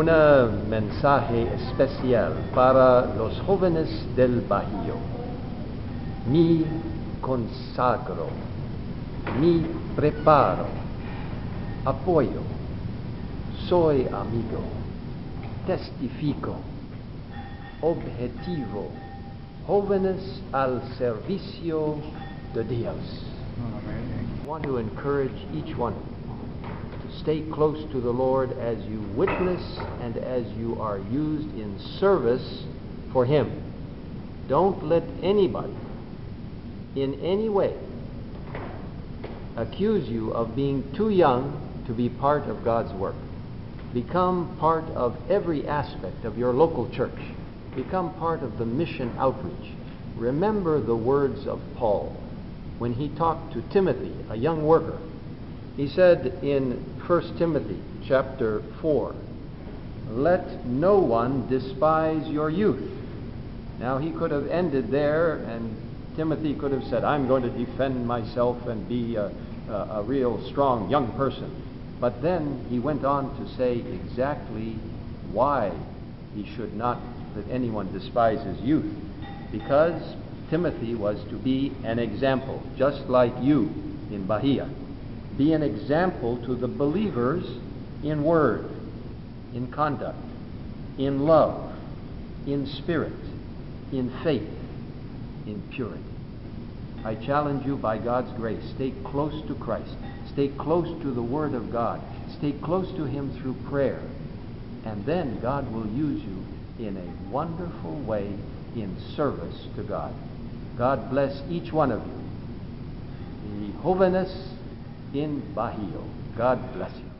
un mensaje especial para los jóvenes del Bajío. Mi consagro, mi preparo, apoyo, soy amigo, testifico, objetivo, jóvenes al servicio de Dios. I want to encourage each one to stay close to the Lord as you witness and as you are used in service for Him. Don't let anybody in any way accuse you of being too young to be part of God's work. Become part of every aspect of your local church. Become part of the mission outreach. Remember the words of Paul when he talked to Timothy, a young worker. He said in 1 Timothy chapter 4, "Let no one despise your youth." Now he could have ended there, and Timothy could have said, "I'm going to defend myself and be a real strong young person." But then he went on to say exactly why he should not let anyone despise his youth. Because Timothy was to be an example, just like you in Bahia. Be an example to the believers in word, in conduct, in love, in spirit, in faith, in purity. I challenge you by God's grace, stay close to Christ. Stay close to the Word of God. Stay close to Him through prayer. And then God will use you in a wonderful way in service to God. God bless each one of you. The jóvenes in Bajío. God bless you.